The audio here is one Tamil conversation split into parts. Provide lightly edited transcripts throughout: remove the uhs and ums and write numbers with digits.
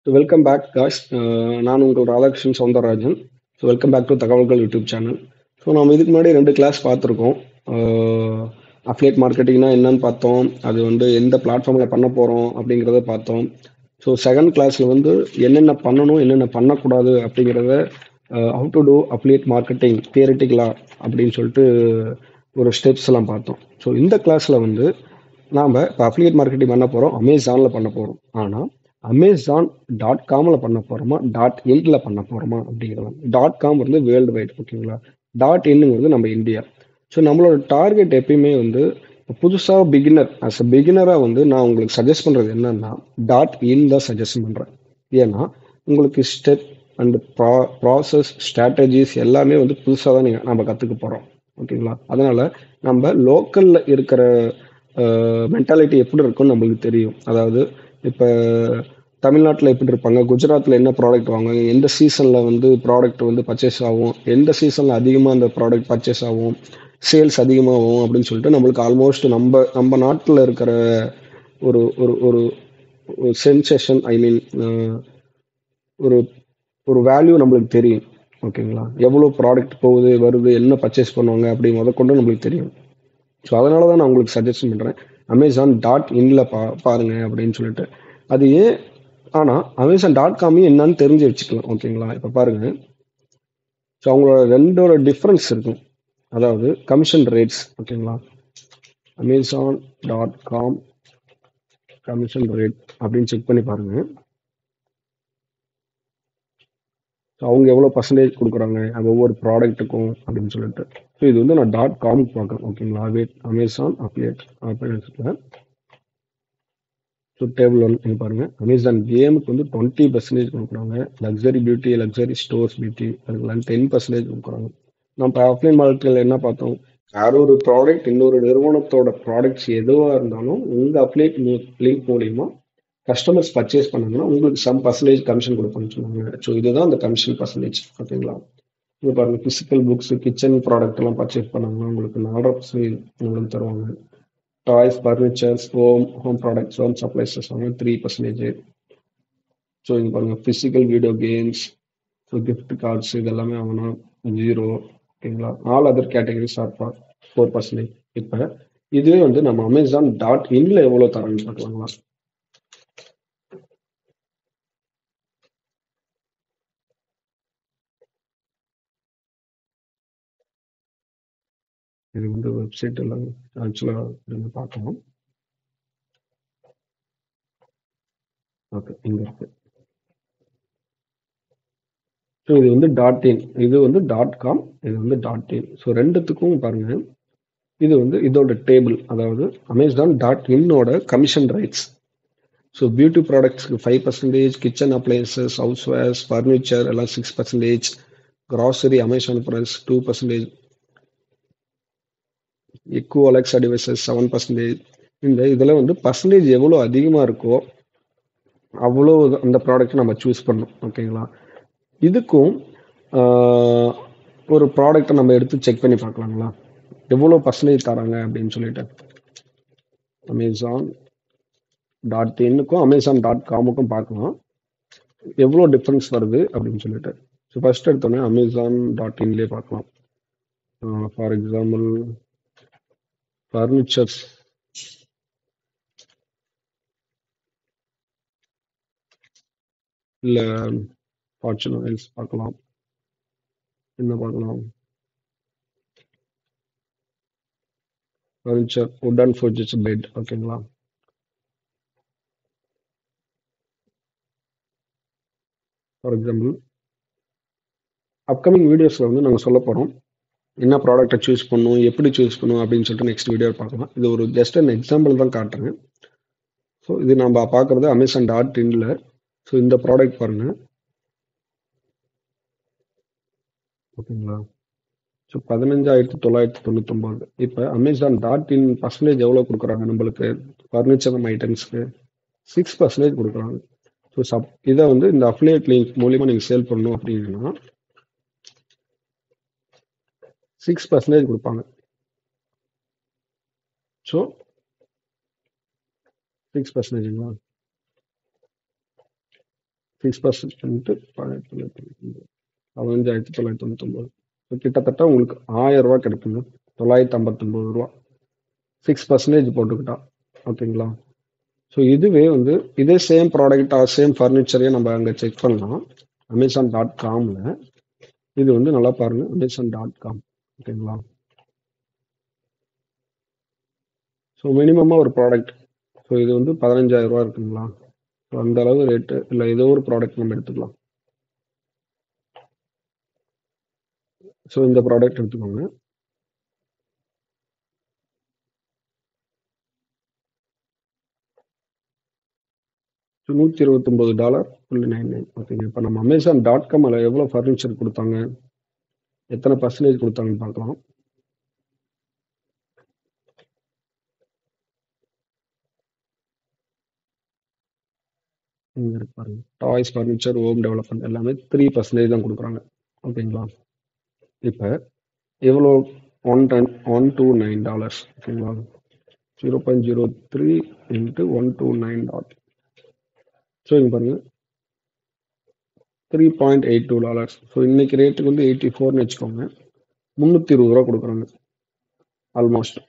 Welcome back guys. நான் உங்கள் Radhakrishnan Soundararajan. So welcome back to தகவல்கள் யூடியூப் சேனல். ஸோ நம்ம இதுக்கு முன்னாடி 2 கிளாஸ் பார்த்துருக்கோம். அஃபிலியேட் மார்க்கெட்டிங்னா என்னன்னு பார்த்தோம். அது வந்து எந்த பிளாட்ஃபார்மில் பண்ண போகிறோம் அப்படிங்கிறத பார்த்தோம். ஸோ செகண்ட் கிளாஸில் வந்து என்னென்ன பண்ணணும் என்னென்ன பண்ணக்கூடாது அப்படிங்கிறத how to do affiliate marketing தியரிட்டிக்கலா அப்படின்னு சொல்லிட்டு ஒரு ஸ்டெப்ஸ் எல்லாம் பார்த்தோம். ஸோ இந்த கிளாஸில் வந்து நாம் இப்போ அஃபிலியேட் மார்க்கெட்டிங் பண்ண போகிறோம், அமேசானில் பண்ண போகிறோம். ஆனால் அமேசான்.காமில் பண்ண போகிறோமா, .inல பண்ண போகிறோமா அப்படிங்கிறது. .காம் வந்து வேர்ல்டு வைட், ஓகேங்களா. .inங்கிறது நம்ம இந்தியா. ஸோ நம்மளோட டார்கெட் எப்பயுமே வந்து புதுசாக பிகினர், அஸ் அ பிகினராக வந்து நான் உங்களுக்கு சஜஸ்ட் பண்ணுறது என்னன்னா .in தான் சஜஸ்ட் பண்ணுறேன். ஏன்னா உங்களுக்கு ஸ்டெப் அண்ட் ப்ராசஸ் ஸ்ட்ராட்டஜிஸ் எல்லாமே வந்து புதுசாக தான் நம்ம கற்றுக்க போகிறோம், ஓகேங்களா. அதனால் நம்ம லோக்கலில் இருக்கிற மென்டாலிட்டி எப்படி இருக்கும்னு நம்மளுக்கு தெரியும். அதாவது இப்போ தமிழ்நாட்டில் எப்படி இருப்பாங்க, குஜராத்தில் என்ன ப்ராடக்ட் வாங்குவாங்க, எந்த சீசனில் வந்து ப்ராடக்ட் வந்து பர்ச்சேஸ் ஆகும், எந்த சீசனில் அதிகமாக அந்த ப்ராடக்ட் பர்ச்சேஸ் ஆகும், சேல்ஸ் அதிகமாகும் அப்படின்னு சொல்லிட்டு நம்மளுக்கு ஆல்மோஸ்ட் நம்ம நம்ம நாட்டில் இருக்கிற ஒரு ஒரு ஒரு சென்சேஷன், ஐ மீன் ஒரு ஒரு வேல்யூ நம்மளுக்கு தெரியும், ஓகேங்களா. எவ்வளோ ப்ராடக்ட் போகுது வருது, என்ன பர்ச்சேஸ் பண்ணுவாங்க அப்படி முதற்கொண்டு நம்மளுக்கு தெரியும். ஸோ அதனால தான் நான் உங்களுக்கு சஜஷன் பண்ணுறேன் Amazon.inல பாருங்க அப்படின்னு சொல்லிட்டு. அது ஏன், ஆனால் Amazon.com என்னன்னு தெரிஞ்சு வச்சுக்கலாம், ஓகேங்களா. இப்போ பாருங்க, ஸோ அவங்களோட ரெண்டோட டிஃப்ரென்ஸ் இருக்கும். அதாவது கமிஷன் ரேட்ஸ், ஓகேங்களா. Amazon.com கமிஷன் ரேட் அப்படின்னு செக் பண்ணி பாருங்க. ஸோ அவங்க எவ்வளோ பர்சன்டேஜ் கொடுக்குறாங்க ஒவ்வொரு ப்ராடக்ட்டுக்கும் அப்படின்னு சொல்லிட்டு. ஸோ இது வந்து நான் .com பார்க்குறேன், ஓகேங்களா. அமேசான் அப்ளியேட் அப்படின்னு. ஸோ டேபிள் 1 இங்கே பாருங்கள், அமேசான் கேமுக்கு வந்து 20% கொடுக்குறாங்க. Luxury beauty, luxury stores beauty அதுக்கெல்லாம் 10% கொடுக்குறாங்க. நம்ம ஆஃப்லைன் மார்க்கெட்டில் என்ன பார்த்தோம், யார் ஒரு ப்ராடக்ட் இன்னொரு நிறுவனத்தோட ப்ராடக்ட்ஸ் எதுவாக இருந்தாலும் உங்கள் அப்ளைட் லிங்க் மூலிமா கஸ்டமர்ஸ் பர்ச்சேஸ் பண்ணாங்கன்னா உங்களுக்கு சம் பர்சன்டேஜ் கமிஷன் கொடுப்பாங்கன்னு சொன்னாங்க. ஸோ இதுதான் அந்த கமிஷன் பர்சன்டேஜ், ஓகேங்களா. இங்கே பாருங்கள், ஃபிசிக்கல் புக்ஸ், கிச்சன் ப்ராடக்ட் எல்லாம் பர்ச்சேஸ் பண்ணாங்கன்னா உங்களுக்கு 4% உங்களுக்கு தருவாங்க. Toys, furnitures, home products, home supplies வந்து 3%. ஸோ இங்கே பாருங்கள், physical video games, so gift cards இதெல்லாமே வாங்கினா 0, ஓகேங்களா. All other categories are 4%. இப்போ இதுவே வந்து நம்ம Amazon.inல எவ்வளோ தரேன்னு பார்க்கலாங்களா. இது வந்து வெப்சைட் எல்லாம் ஆக்சுவலாக பார்க்கணும். ஓகே, இங்கே இருக்கு. ஸோ இது வந்து .in, இது வந்து .com, இது வந்து .in. ஸோ ரெண்டுத்துக்கும் பாருங்க, இது வந்து இதோட டேபிள், அதாவது Amazon.in commission rates. So beauty ப்ராடக்ட்ஸ்க்கு 5%, kitchen appliances, housewares, furniture எல்லாம் 6%, grocery Amazon price 2%, Echo Alexa devices 7%. இதில் வந்து பர்சன்டேஜ் எவ்வளோ அதிகமாக இருக்கோ அவ்வளோ அந்த ப்ராடக்ட் நம்ம சூஸ் பண்ணணும், ஓகேங்களா. இதுக்கும் ஒரு ப்ராடக்டை நம்ம எடுத்து செக் பண்ணி பார்க்கலாங்களா, எவ்வளோ பர்சன்டேஜ் தராங்க அப்படின்னு சொல்லிட்டு. Amazon.inக்கும் Amazon.comக்கும் பார்க்கலாம் எவ்வளோ டிஃப்ரென்ஸ் வருது அப்படின்னு சொல்லிட்டு. ஸோ ஃபர்ஸ்ட் எடுத்தோன்னே Amazon.inலேயே பார்க்கலாம். ஃபார் எக்ஸாம்பிள் ஃபர்னிச்சர்ஸ், இல்லை ஃபார்ச்சூன் ஆயில்ஸ் பார்க்கலாம். என்ன பார்க்கலாம், furniture, wood and furniture bed, ஓகேங்களா. ஃபார் எக்ஸாம்பிள் அப்கமிங் வீடியோஸில் வந்து நாங்கள் சொல்ல போகிறோம் என்ன ப்ராடக்டை சூஸ் பண்ணணும், எப்படி சூஸ் பண்ணணும் அப்படின்னு சொல்லிட்டு நெக்ஸ்ட் வீடியோ பார்க்கலாம். இது ஒரு ஜஸ்ட் அன் எக்ஸாம்பிள் தான் காட்டுறேன். ஸோ இது நம்ம பார்க்குறது Amazon.inல. ஸோ இந்த ப்ராடக்ட் பாருங்கள், ஓகேங்களா. ஸோ 15,999. இப்போ Amazon.in பர்சன்டேஜ் எவ்வளோ கொடுக்குறாங்க நம்மளுக்கு, ஃபர்னிச்சர் ஐட்டம்ஸ்க்கு 6% கொடுக்குறாங்க. ஸோ இதை வந்து இந்த அஃபிலியேட் லிங்க் மூலிமா நீங்கள் சேல் பண்ணணும் அப்படின்னா 6% கொடுப்பாங்க. ஸோ 6%ங்களா. 6% 15,999. ஸோ கிட்டத்தட்ட உங்களுக்கு 1000 ரூபா கிடைக்குங்க. 959 ரூபா 6% போட்டுக்கிட்டா. ஓகேங்களா? ஸோ இதுவே வந்து இதே சேம் ப்ராடக்ட் சேம் ஃபர்னிச்சரையே நம்ம அங்கே செக் பண்ணலாம். Amazon.comல இது வந்து நல்லா பாருங்க. Amazon.com. ஓகேங்களா? ஸோ மினிமமாக ஒரு ப்ராடக்ட், ஸோ இது வந்து 15,000 ரூபா இருக்குங்களா? ஸோ அந்த அளவு ரேட்டு இல்லை, ஏதோ ஒரு ப்ராடக்ட் நம்ம எடுத்துக்கலாம். ஸோ இந்த ப்ராடக்ட் எடுத்துக்கோங்க. $129.99. ஓகேங்க. இப்போ நம்ம Amazon.com எவ்வளோ ஃபர்னிச்சர் கொடுத்தாங்க, எத்தனை பர்சன்டேஜ் கொடுத்தாங்கன்னு பார்க்கலாம். இங்கே இருக்கு பாருங்க. டாய்ஸ், ஃபர்னிச்சர், ஹோம் டெவலப்மெண்ட் எல்லாமே 3% தான் கொடுக்குறாங்க. ஓகேங்களா? இப்போ எவ்வளோ $129. ஓகேங்களா? 0.03 இன்ட்டு 129. ஸோ இங்கே பாருங்க $3.82. ஸோ இன்னைக்கு ரேட்டுக்கு வந்து 84ன்னு வச்சுக்கோங்க. 320 ரூபா கொடுக்குறாங்க ஆல்மோஸ்ட்.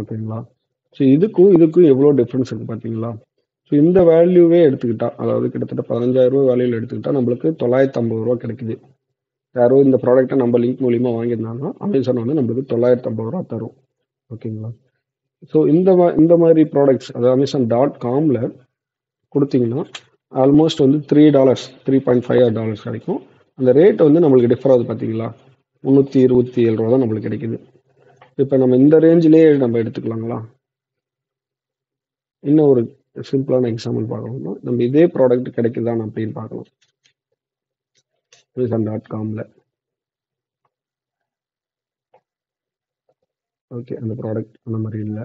ஓகேங்களா? ஸோ இதுக்கும் எவ்வளோ டிஃப்ரென்ஸ் இருக்குது பார்த்தீங்களா? ஸோ இந்த வேல்யூவே எடுத்துக்கிட்டா, அதாவது கிட்டத்தட்ட 15,000 ரூபா வேல்யூவில் எடுத்துக்கிட்டா நம்மளுக்கு 950 ரூபா கிடைக்குது. யாரோ இந்த ப்ராடக்ட்டை நம்ம லிங்க் மூலியமா வாங்கியிருந்தாங்கன்னா அமேசான் வந்து நம்மளுக்கு 950 ரூபா தரும். ஓகேங்களா? ஸோ இந்த மாதிரி ப்ராடக்ட்ஸ் அதாவது Amazon.comல கொடுத்தீங்கன்னா ஆல்மோஸ்ட் வந்து $3 $3.5 கிடைக்கும். அந்த ரேட் வந்து நம்மளுக்கு டிஃபர் ஆகுது பார்த்தீங்களா? 327 ரூபா தான் நம்மளுக்கு கிடைக்குது. இப்போ நம்ம இந்த ரேஞ்சிலேயே நம்ம எடுத்துக்கலாங்களா? இன்னும் ஒரு சிம்பிளான எக்ஸாம்பிள் பார்க்கணும்னா நம்ம இதே ப்ராடக்ட் கிடைக்குதான் அப்படின்னு பார்க்கலாம். Amazon.comல ஓகே, அந்த ப்ராடக்ட் அந்த மாதிரி இல்லை.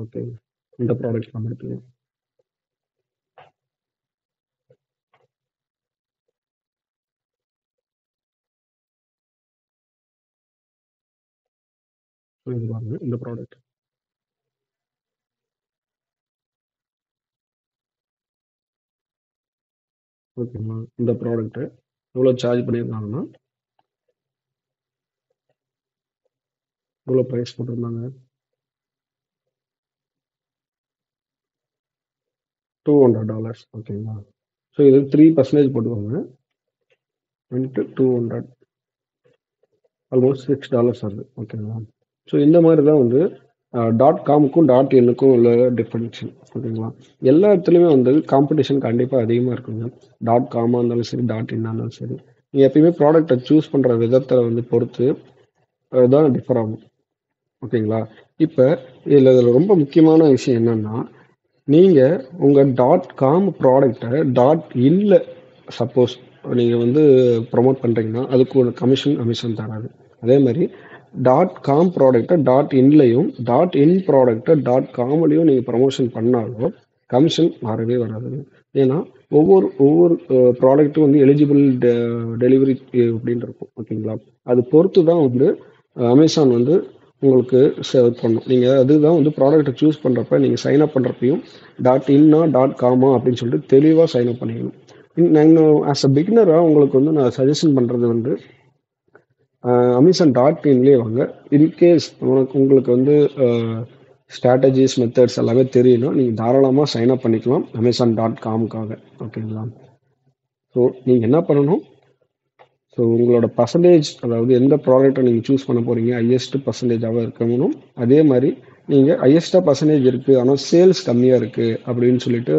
ஓகே, இந்த ப்ராடக்ட் நம்ம எடுத்துக்கலாம். இது பாருங்க இந்த ப்ராடக்ட். ஓகேங்களா? இந்த ப்ராடக்ட் எவ்வளோ சார்ஜ் பண்ணியிருந்தாங்கன்னா எவ்வளோ ப்ரைஸ் போட்டிருந்தாங்க? $200. ஓகேங்களா? ஸோ இது 3% போட்டுக்கோங்க. இன்ட்டு 200 ஆல்மோஸ்ட் $6 வருது. ஓகேங்களா? ஸோ இந்த மாதிரி தான் வந்து .comக்கும் .inக்கும் உள்ள டிஃப்ரென்ஷன். ஓகேங்களா? எல்லா இடத்துலையுமே வந்து காம்படிஷன் கண்டிப்பாக அதிகமாக இருக்குங்க. .comமாக இருந்தாலும் சரி, .in இருந்தாலும் சரி, நீங்கள் எப்பயுமே ப்ராடக்டை சூஸ் பண்ணுற விதத்தை வந்து பொறுத்து தான் டிஃபர் ஆகும். ஓகேங்களா? இப்போ இதில் ரொம்ப முக்கியமான விஷயம் என்னன்னா, நீங்கள் உங்கள் .com ப்ராடக்டை .inல சப்போஸ் நீங்கள் வந்து ப்ரொமோட் பண்ணுறீங்கன்னா அதுக்கு ஒரு கமிஷன் அமேசான் தராது. அதே மாதிரி .com ப்ராடக்டை .inலையும் .in ப்ராடக்டை .comலையும் நீங்கள் ப்ரமோஷன் பண்ணாலும் கமிஷன் வரவே வராது. ஏன்னா ஒவ்வொரு ப்ராடக்ட்டும் வந்து எலிஜிபிள் டெலிவரி அப்படின்னு இருக்கும். ஓகேங்களா? அது பொறுத்து தான் வந்து அமேசான் வந்து உங்களுக்கு சர்வ் பண்ணும். நீங்கள் அதுதான் வந்து ப்ராடக்ட்டை சூஸ் பண்ணுறப்ப நீங்கள் சைன் அப் பண்ணுறப்பையும் .inனா .comமா அப்படின்னு சொல்லிட்டு தெளிவாக சைன் அப் பண்ணிக்கணும். நான் ஆஸ் அ பிகினராக உங்களுக்கு வந்து நான் சஜஷன் பண்ணுறது வந்து Amazon.inலேயே வாங்க. இன்கேஸ் உங்களுக்கு வந்து ஸ்ட்ராட்டஜிஸ் மெத்தட்ஸ் எல்லாமே தெரியணும், நீங்கள் தாராளமாக சைன் அப் பண்ணிக்கலாம் Amazon.comக்காக. ஓகேங்களா? ஸோ நீங்கள் என்ன பண்ணணும், ஸோ உங்களோட பர்சன்டேஜ், அதாவது எந்த ப்ராடக்டை நீங்கள் சூஸ் பண்ண போகிறீங்க ஹையஸ்ட் பர்சன்டேஜாக இருக்கணும். அதே மாதிரி நீங்கள் ஹையஸ்ட்டாக பர்சன்டேஜ் இருக்குது ஆனால் சேல்ஸ் கம்மியாக இருக்குது அப்படின்னு சொல்லிட்டு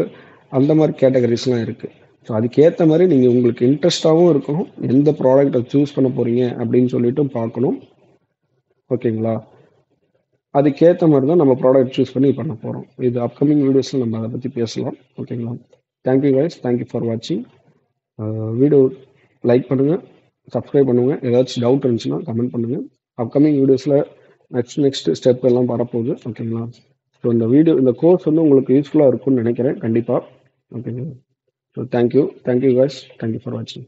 அந்த மாதிரி கேட்டகரிஸ்லாம் இருக்குது. ஸோ அதுக்கேற்ற மாதிரி நீங்கள் உங்களுக்கு இன்ட்ரெஸ்டாகவும் இருக்கணும், எந்த ப்ராடக்டை சூஸ் பண்ண போகிறீங்க அப்படின்னு சொல்லிட்டு பார்க்கணும். ஓகேங்களா? அதுக்கேற்ற மாதிரி தான் நம்ம ப்ராடக்ட் சூஸ் பண்ணி பண்ண போகிறோம். இது அப்கமிங் வீடியோஸில் நம்ம அதை பற்றி பேசலாம். ஓகேங்களா? தேங்க்யூ கைஸ், தேங்க்யூ ஃபார் வாட்சிங். வீடியோ லைக் பண்ணுங்கள், சப்ஸ்கிரைப் பண்ணுங்கள். ஏதாச்சும் டவுட் இருந்துச்சுன்னா கமெண்ட் பண்ணுங்கள். அப்கமிங் வீடியோஸில் நெக்ஸ்ட் ஸ்டெப் எல்லாம் வரப்போகுது. ஓகேங்களா? ஸோ இந்த கோர்ஸ் வந்து உங்களுக்கு யூஸ்ஃபுல்லாக இருக்கும்னு நினைக்கிறேன் கண்டிப்பாக. Okay. So thank you guys, thank you for வாட்சிங்.